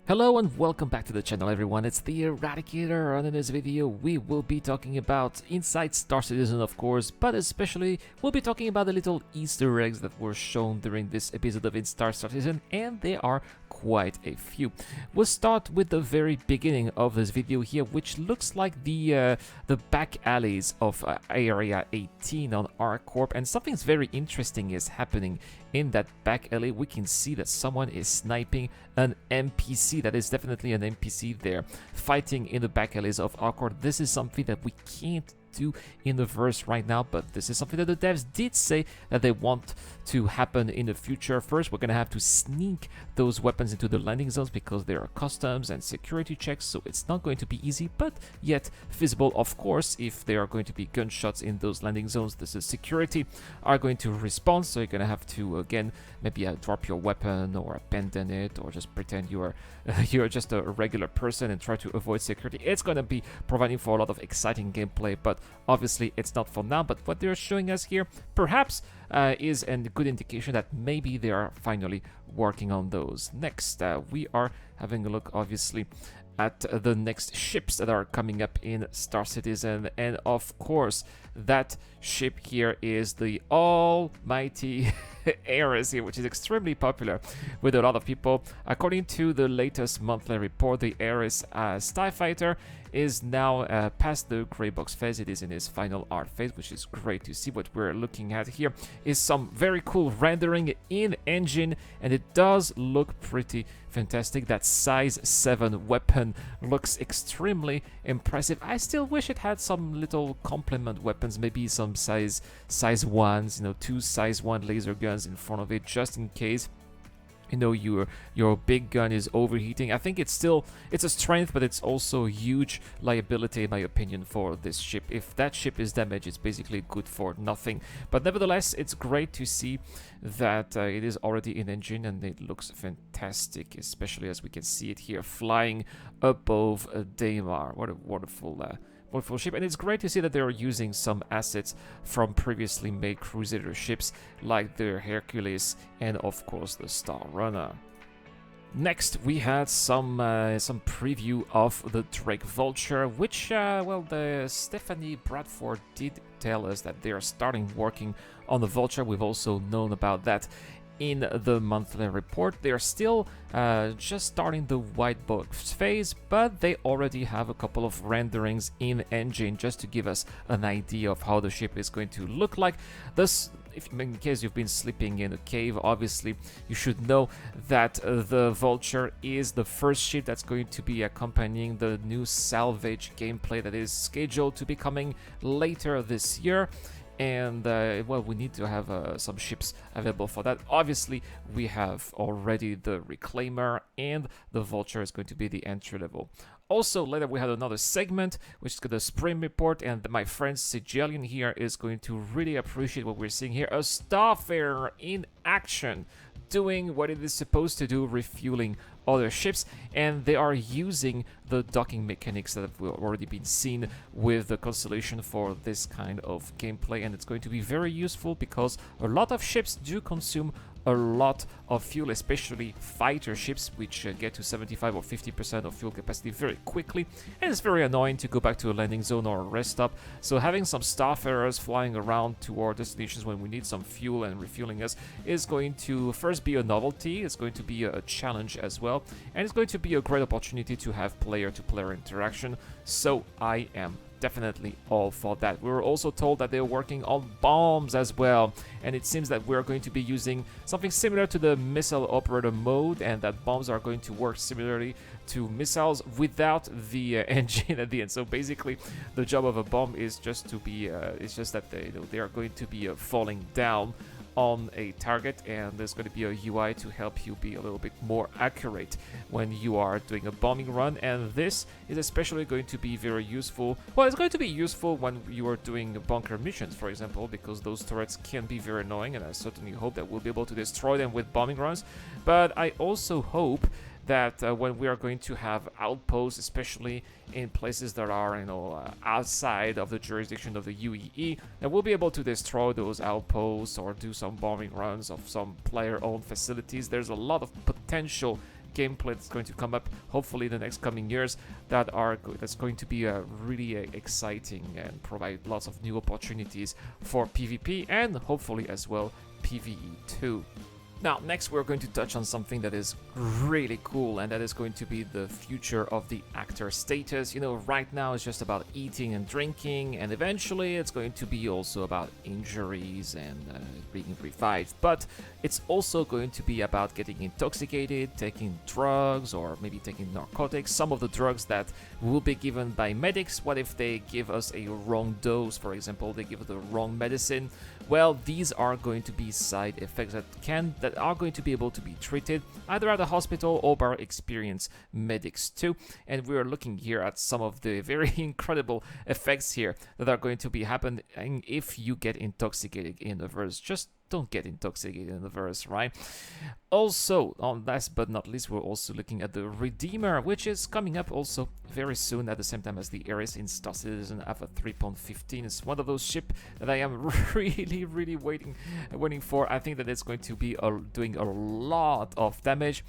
Hello and welcome back to the channel everyone, it's the Eradicator, and in this video we will be talking about inside Star Citizen of course, but especially we'll be talking about the little Easter eggs that were shown during this episode of Star Citizen, and there are quite a few. We'll start with the very beginning of this video here, which looks like the back alleys of Area 18 on ArcCorp, and something very interesting is happening in that back alley. We can see that someone is sniping an NPC. That is definitely an NPC there, fighting in the back alleys of ArcCorp. This is something that we can't do in the verse right now, but this is something that the devs did say that they want to happen in the future. First, we're gonna have to sneak those weapons into the landing zones because there are customs and security checks, so it's not going to be easy, but yet feasible. Of course, if there are going to be gunshots in those landing zones, the security are going to respond, so you're gonna have to again maybe drop your weapon or abandon it, or just pretend you're just a regular person and try to avoid security. It's gonna be providing for a lot of exciting gameplay, but obviously it's not for now. But what they're showing us here perhaps is a good indication that maybe they are finally working on those. Next, we are having a look obviously at the next ships that are coming up in Star Citizen, and of course that ship here is the almighty Ares here, which is extremely popular with a lot of people. According to the latest monthly report, the Ares Starfighter is now past the gray box phase. It is in its final art phase, which is great to see. What we're looking at here is some very cool rendering in engine, and it does look pretty fantastic. That size 7 weapon looks extremely impressive. I still wish it had some little complement weapons, maybe some size 1s, 2 size 1 laser guns in front of it, just in case your big gun is overheating. I think it's a strength, but it's also a huge liability in my opinion for this ship. If that ship is damaged, it's basically good for nothing. But nevertheless, it's great to see that it is already in engine, and it looks fantastic, especially as we can see it here flying above Daymar. What a wonderful ship. And it's great to see that they're using some assets from previously made Crusader ships like the Hercules and of course the Star Runner. Next, we had some preview of the Drake Vulture, which the Stephanie Bradford did tell us that they are starting working on the Vulture. We've also known about that in the monthly report. They are still just starting the white box phase, but they already have a couple of renderings in engine just to give us an idea of how the ship is going to look like. This, if in case you've been sleeping in a cave, obviously you should know that the Vulture is the first ship that's going to be accompanying the new salvage gameplay that is scheduled to be coming later this year. And we need to have some ships available for that. Obviously, we have already the Reclaimer, and the Vulture is going to be the entry level. Also, later we had another segment, which is the Spring Report, and my friend Sigelian here is going to really appreciate what we're seeing here. A Starfarer in action, doing what it is supposed to do, refueling other ships, and they are using the docking mechanics that have already been seen with the Constellation for this kind of gameplay. And it's going to be very useful because a lot of ships do consume a lot of fuel, especially fighter ships, which get to 75 or 50% of fuel capacity very quickly, and it's very annoying to go back to a landing zone or a rest stop. So having some Starfarers flying around to our destinations when we need some fuel and refueling us is going to first be a novelty, it's going to be a challenge as well, and it's going to be a great opportunity to have player-to-player interaction. So I am definitely all for that. We were also told that they're working on bombs as well, and it seems that we're going to be using something similar to the missile operator mode, and that bombs are going to work similarly to missiles without the engine at the end. So basically the job of a bomb is just to be it's just that they are going to be falling down on a target, and there's going to be a UI to help you be a little bit more accurate when you are doing a bombing run. And this is especially going to be very useful. Well, it's going to be useful when you are doing bunker missions, for example, because those turrets can be very annoying, and I certainly hope that we'll be able to destroy them with bombing runs. But I also hope that when we are going to have outposts, especially in places that are, outside of the jurisdiction of the UEE, that we'll be able to destroy those outposts or do some bombing runs of some player-owned facilities. There's a lot of potential gameplay that's going to come up hopefully in the next coming years that's going to be really exciting and provide lots of new opportunities for PvP and hopefully as well PvE too. Now, next we're going to touch on something that is really cool, and that is going to be the future of the actor status. You know, right now it's just about eating and drinking, and eventually it's going to be also about injuries and being revived. But it's also going to be about getting intoxicated, taking drugs, or maybe taking narcotics. Some of the drugs that will be given by medics, what if they give us a wrong dose? For example, they give the wrong medicine. Well, these are going to be side effects that are going to be able to be treated either at a hospital or by experienced medics too. And we are looking here at some of the very incredible effects here that are going to be happening if you get intoxicated in the verse. Just don't get intoxicated in the verse, right? Also, last but not least, we're also looking at the Redeemer, which is coming up also very soon at the same time as the Ares in Star Citizen Alpha 3.15. It's one of those ships that I am really waiting for. I think that it's going to be doing a lot of damage.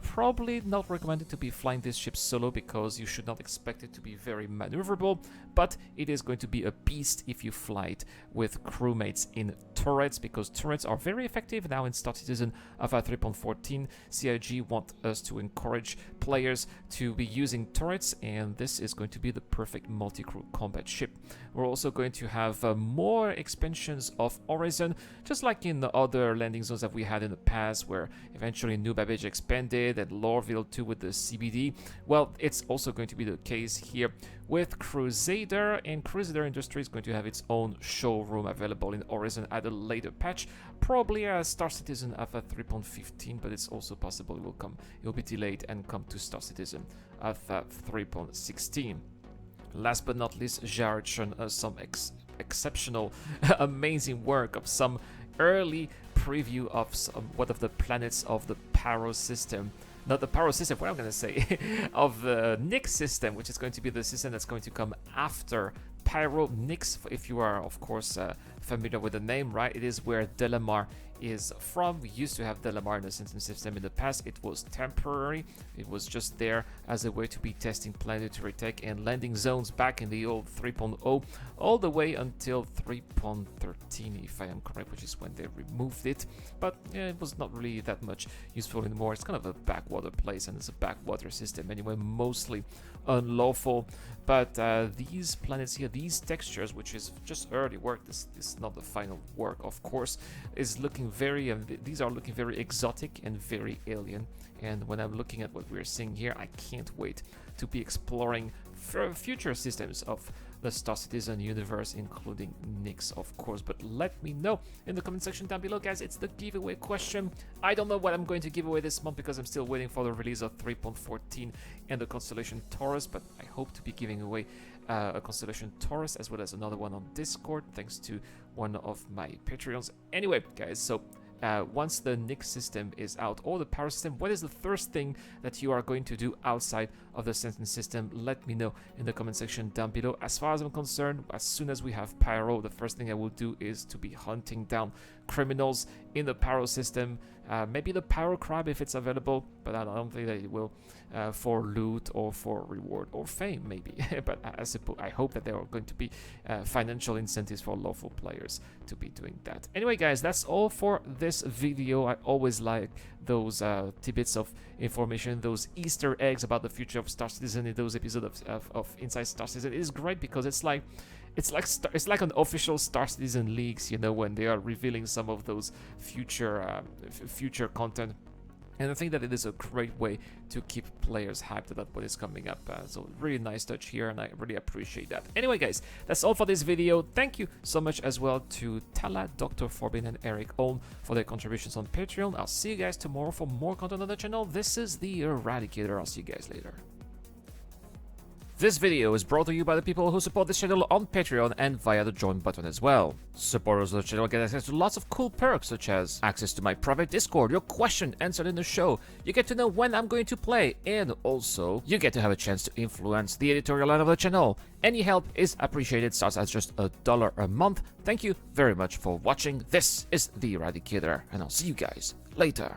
Probably not recommended to be flying this ship solo because you should not expect it to be very maneuverable, but it is going to be a beast if you fly it with crewmates in turrets, because turrets are very effective now in Star Citizen Alpha 3.14. CIG want us to encourage players to be using turrets, and this is going to be the perfect multi-crew combat ship. We're also going to have more expansions of Horizon, just like in the other landing zones that we had in the past, where eventually New Babbage expanded and Lorville too with the CBD. Well, it's also going to be the case here with Crusader, and Crusader Industry is going to have its own showroom available in Horizon at a later patch, probably as Star Citizen Alpha 3.15, but it's also possible it will be delayed and come to Star Citizen Alpha 3.16. Last but not least, Jared shown us some exceptional, amazing work of some early preview of one of the planets of the Paro system. Not the Paro system, what I'm going to say, of the Nyx system, which is going to be the system that's going to come after Pyro. Nyx, if you are, of course, familiar with the name, right? It is where Delamar is from. We used to have Delamar in the Citizen system in the past. It was temporary. It was just there as a way to be testing planetary tech and landing zones back in the old 3.0 all the way until 3.13, if I am correct, which is when they removed it. But yeah, it was not really that much useful anymore. It's kind of a backwater place, and it's a backwater system anyway, mostly unlawful. But these planets here, these textures, which is just early work, this is not the final work, of course, is looking very, these are looking very exotic and very alien. And when I'm looking at what we're seeing here, I can't wait to be exploring future systems of the Star Citizen universe, including Nyx, of course. But let me know in the comment section down below, guys. It's the giveaway question. I don't know what I'm going to give away this month because I'm still waiting for the release of 3.14 and the Constellation Taurus, but I hope to be giving away a Constellation Taurus as well as another one on Discord, thanks to one of my Patreons. Anyway, guys, so once the Nyx system is out, or the Power system, what is the first thing that you are going to do outside of the sentence system? Let me know in the comment section down below. As far as I'm concerned, as soon as we have Pyro, the first thing I will do is to be hunting down criminals in the Pyro system. Maybe the Pyro Crab if it's available, but I don't think that it will for loot or for reward or fame, maybe. But I hope that there are going to be financial incentives for lawful players to be doing that. Anyway, guys, that's all for this video. I always like those tidbits of information, those Easter eggs about the future of Star Citizen in those episodes of Inside Star Citizen. It is great because it's like an official Star Citizen leaks, you know, when they are revealing some of those future content. And I think that it is a great way to keep players hyped about what is coming up. So really nice touch here, and I really appreciate that. Anyway, guys, that's all for this video. Thank you so much as well to Tala, Dr. Forbin, and Eric Olm for their contributions on Patreon. I'll see you guys tomorrow for more content on the channel. This is the Eradicator. I'll see you guys later. This video is brought to you by the people who support this channel on Patreon and via the join button as well. Supporters of the channel get access to lots of cool perks, such as access to my private Discord, your question answered in the show, you get to know when I'm going to play, and also you get to have a chance to influence the editorial line of the channel. Any help is appreciated, starts at just $1 a month. Thank you very much for watching. This is the Eradicator, and I'll see you guys later.